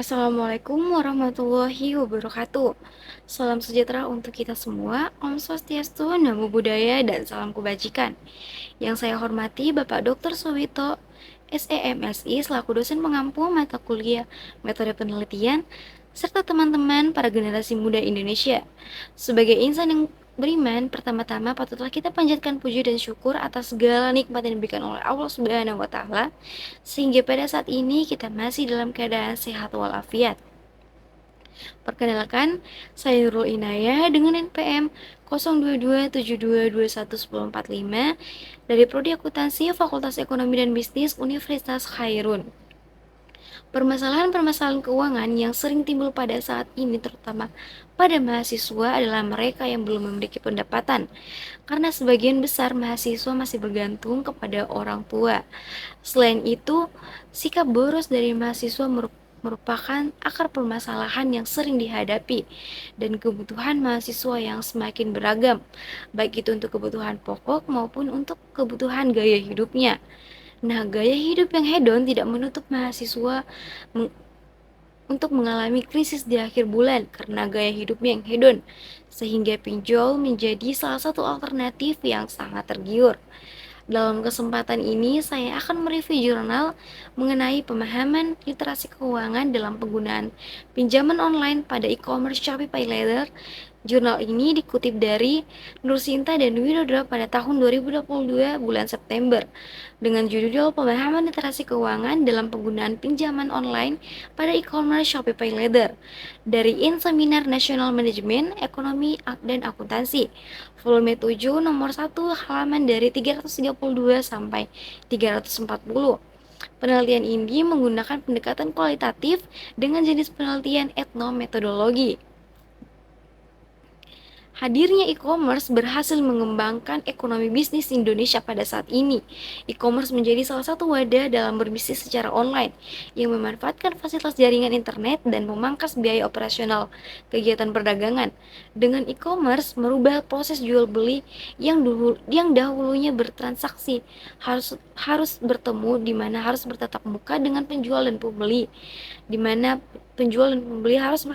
Assalamualaikum warahmatullahi wabarakatuh. Salam sejahtera untuk kita semua. Om Swastiastu, Namo Buddhaya, dan salam kebajikan. Yang saya hormati Bapak Dr. Sowito, SEMSI, selaku dosen pengampu mata kuliah metode penelitian, serta teman-teman para generasi muda Indonesia. Sebagai insan yang beriman, pertama-tama patutlah kita panjatkan puji dan syukur atas segala nikmat yang diberikan oleh Allah Subhanahu wa Ta'ala, sehingga pada saat ini kita masih dalam keadaan sehat walafiat. Perkenalkan, saya Nurul Inayah dengan NPM 0227221145 dari Prodi Akuntansi Fakultas Ekonomi dan Bisnis Universitas Khairun. Permasalahan-permasalahan keuangan yang sering timbul pada saat ini terutama pada mahasiswa adalah mereka yang belum memiliki pendapatan, karena sebagian besar mahasiswa masih bergantung kepada orang tua. Selain itu, sikap boros dari mahasiswa merupakan akar permasalahan yang sering dihadapi dan kebutuhan mahasiswa yang semakin beragam, baik itu untuk kebutuhan pokok maupun untuk kebutuhan gaya hidupnya. Nah, gaya hidup yang hedon tidak menutup mahasiswa untuk mengalami krisis di akhir bulan karena gaya hidupnya yang hedon, sehingga pinjol menjadi salah satu alternatif yang sangat tergiur. Dalam kesempatan ini, saya akan mereview jurnal mengenai pemahaman literasi keuangan dalam penggunaan pinjaman online pada e-commerce Shopee PayLater. Jurnal ini dikutip dari Nursinta dan Widodra pada tahun 2022 bulan September dengan judul Pemahaman Literasi Keuangan dalam Penggunaan Pinjaman Online pada E-commerce Shopee PayLater dari Seminar Nasional Manajemen, Ekonomi, dan Akuntansi volume 7 nomor 1 halaman dari 332 sampai 340. Penelitian ini menggunakan pendekatan kualitatif dengan jenis penelitian etnometodologi. Hadirnya e-commerce berhasil mengembangkan ekonomi bisnis Indonesia pada saat ini. E-commerce menjadi salah satu wadah dalam berbisnis secara online yang memanfaatkan fasilitas jaringan internet dan memangkas biaya operasional kegiatan perdagangan. Dengan e-commerce merubah proses jual beli yang dahulunya bertransaksi harus bertemu, di mana harus bertatap muka dengan penjual dan pembeli, di mana penjual dan pembeli harus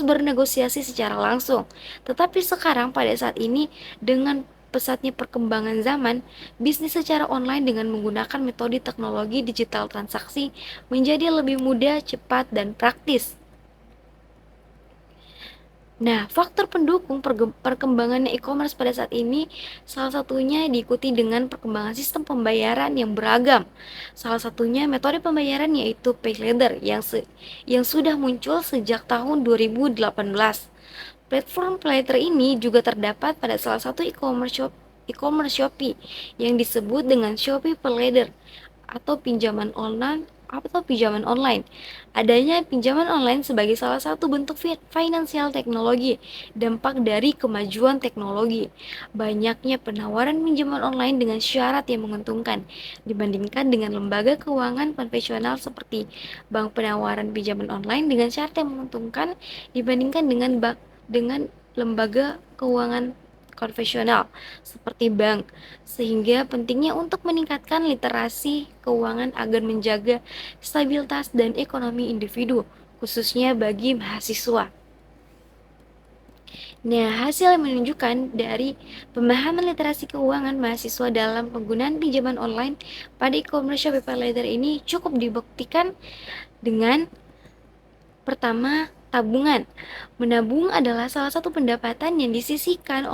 bernegosiasi secara langsung. Tetapi sekarang pada saat ini dengan pesatnya perkembangan zaman, bisnis secara online dengan menggunakan metode teknologi digital transaksi menjadi lebih mudah, cepat, dan praktis. Nah, faktor pendukung perkembangannya e-commerce pada saat ini salah satunya diikuti dengan perkembangan sistem pembayaran yang beragam. Salah satunya metode pembayaran yaitu PayLater yang sudah muncul sejak tahun 2018. Platform PayLater ini juga terdapat pada salah satu e-commerce Shopee yang disebut dengan Shopee PayLater atau pinjaman online. Adanya pinjaman online sebagai salah satu bentuk finansial teknologi, dampak dari kemajuan teknologi. Banyaknya penawaran pinjaman online dengan syarat yang menguntungkan dibandingkan dengan lembaga keuangan konvensional seperti bank. Penawaran pinjaman online dengan syarat yang menguntungkan dibandingkan dengan lembaga keuangan konvensional seperti bank, sehingga pentingnya untuk meningkatkan literasi keuangan agar menjaga stabilitas dan ekonomi individu, khususnya bagi mahasiswa. Nah, hasil yang menunjukkan dari pemahaman literasi keuangan mahasiswa dalam penggunaan pinjaman online pada e-commerce Shopee PayLater ini cukup dibuktikan dengan pertama, tabungan. Menabung adalah salah satu pendapatan yang disisihkan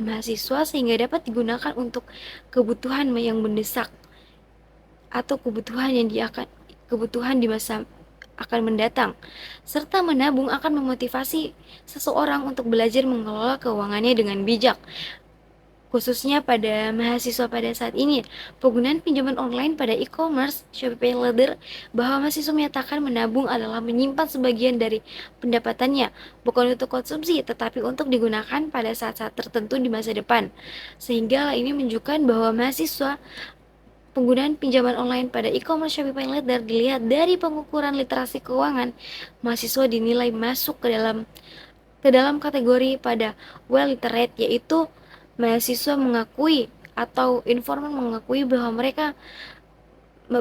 mahasiswa sehingga dapat digunakan untuk kebutuhan yang mendesak atau kebutuhan di masa akan mendatang. Serta menabung akan memotivasi seseorang untuk belajar mengelola keuangannya dengan bijak. Khususnya pada mahasiswa pada saat ini, penggunaan pinjaman online pada e-commerce Shopee PayLater bahwa mahasiswa menyatakan menabung adalah menyimpan sebagian dari pendapatannya, bukan untuk konsumsi, tetapi untuk digunakan pada saat-saat tertentu di masa depan. Sehingga hal ini menunjukkan bahwa penggunaan pinjaman online pada e-commerce Shopee PayLater dilihat dari pengukuran literasi keuangan, mahasiswa dinilai masuk ke dalam kategori pada well literate, yaitu mahasiswa mengakui atau informan mengakui bahwa mereka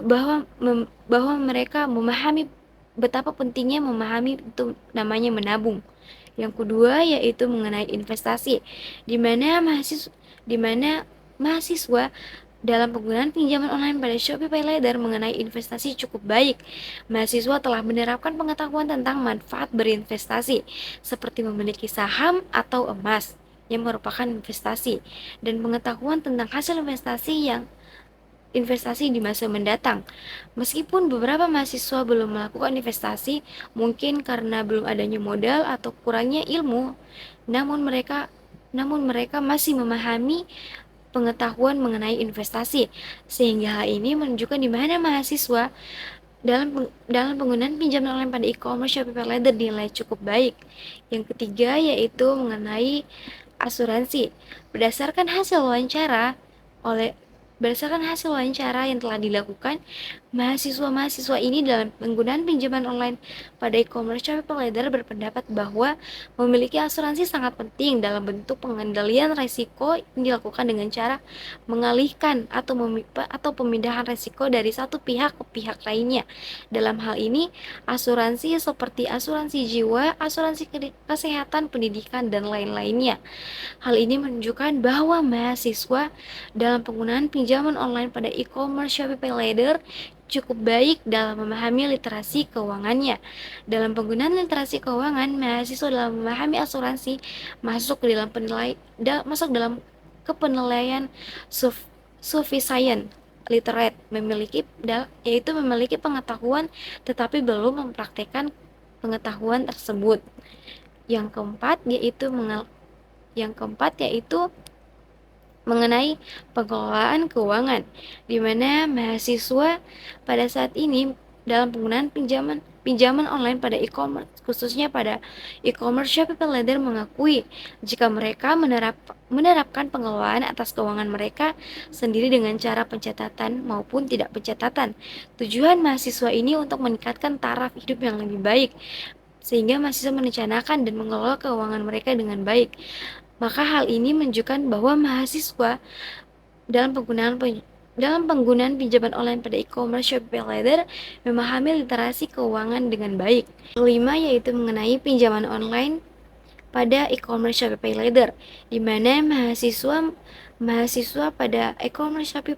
bahwa mereka memahami betapa pentingnya memahami itu namanya menabung. Yang kedua yaitu mengenai investasi, di mana mahasiswa dalam penggunaan pinjaman online pada Shopee PayLater mengenai investasi cukup baik. Mahasiswa telah menerapkan pengetahuan tentang manfaat berinvestasi, seperti memiliki saham atau emas yang merupakan investasi, dan pengetahuan tentang hasil investasi di masa mendatang. Meskipun beberapa mahasiswa belum melakukan investasi, mungkin karena belum adanya modal atau kurangnya ilmu, namun mereka masih memahami pengetahuan mengenai investasi, sehingga hal ini menunjukkan di mana mahasiswa dalam penggunaan pinjaman online pada e-commerce Shopee PayLater dinilai cukup baik. Yang ketiga yaitu mengenai asuransi. Berdasarkan hasil wawancara oleh Berdasarkan hasil wawancara yang telah dilakukan, mahasiswa-mahasiswa ini dalam penggunaan pinjaman online pada e-commerce Shopee PayLater berpendapat bahwa memiliki asuransi sangat penting dalam bentuk pengendalian risiko yang dilakukan dengan cara mengalihkan atau pemindahan risiko dari satu pihak ke pihak lainnya. Dalam hal ini, asuransi seperti asuransi jiwa, asuransi kesehatan, pendidikan, dan lain-lainnya. Hal ini menunjukkan bahwa mahasiswa dalam penggunaan pinjaman online pada e-commerce Shopee PayLater cukup baik dalam memahami literasi keuangannya. Dalam penggunaan literasi keuangan, mahasiswa dalam memahami asuransi masuk dalam kepenilaian sufficient literate, yaitu memiliki pengetahuan tetapi belum mempraktekkan pengetahuan tersebut. Yang keempat yaitu mengenai pengelolaan keuangan, di mana mahasiswa pada saat ini dalam penggunaan pinjaman online pada e-commerce, khususnya pada e-commerce Shopee PayLater mengakui jika mereka menerapkan pengelolaan atas keuangan mereka sendiri dengan cara pencatatan maupun tidak pencatatan. Tujuan mahasiswa ini untuk meningkatkan taraf hidup yang lebih baik, sehingga mahasiswa merencanakan dan mengelola keuangan mereka dengan baik. Maka hal ini menunjukkan bahwa mahasiswa dalam penggunaan pinjaman online pada e-commerce Shopee PayLater memahami literasi keuangan dengan baik. Kelima yaitu mengenai pinjaman online pada e-commerce Shopee PayLater, di mana mahasiswa pada e-commerce Shopee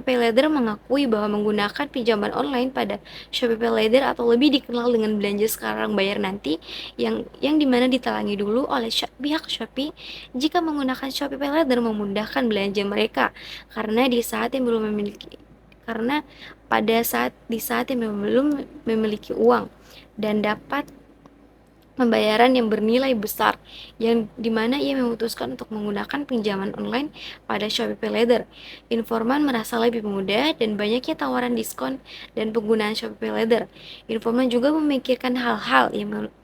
PayLater mengakui bahwa menggunakan pinjaman online pada Shopee PayLater atau lebih dikenal dengan belanja sekarang bayar nanti, yang dimana ditalangi dulu oleh pihak Shopee jika menggunakan Shopee PayLater memudahkan belanja mereka karena di saat yang belum memiliki uang dan dapat pembayaran yang bernilai besar, yang dimana ia memutuskan untuk menggunakan pinjaman online pada Shopee PayLater. Informan merasa lebih mudah dan banyaknya tawaran diskon dan penggunaan Shopee PayLater. Informan juga memikirkan hal-hal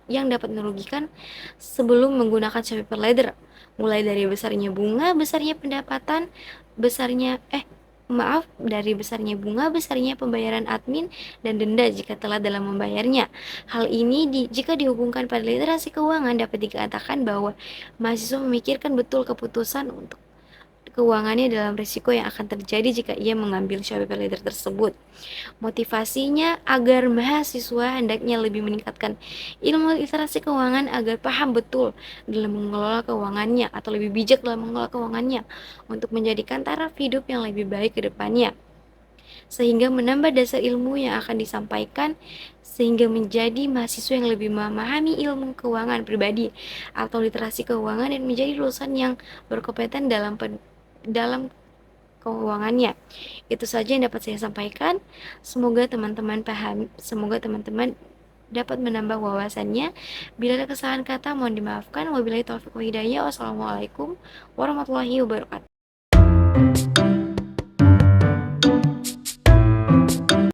yang dapat merugikan sebelum menggunakan Shopee PayLater, mulai dari besarnya bunga, besarnya pendapatan, besarnya bunga, besarnya pembayaran admin, dan denda jika telat dalam membayarnya. Hal ini jika dihubungkan pada literasi keuangan dapat dikatakan bahwa mahasiswa memikirkan betul keputusan untuk keuangannya dalam risiko yang akan terjadi jika ia mengambil Shopee PayLater tersebut. Motivasinya agar mahasiswa hendaknya lebih meningkatkan ilmu literasi keuangan agar paham betul dalam mengelola keuangannya atau lebih bijak dalam mengelola keuangannya untuk menjadikan taraf hidup yang lebih baik ke depannya, sehingga menambah dasar ilmu yang akan disampaikan sehingga menjadi mahasiswa yang lebih memahami ilmu keuangan pribadi atau literasi keuangan dan menjadi lulusan yang berkompeten dalam keuangannya. Itu saja yang dapat saya sampaikan. Semoga teman-teman dapat menambah wawasannya. Bila ada kesalahan kata mohon dimaafkan. Wabillahi taufiq wal hidayah. Wassalamualaikum warahmatullahi wabarakatuh.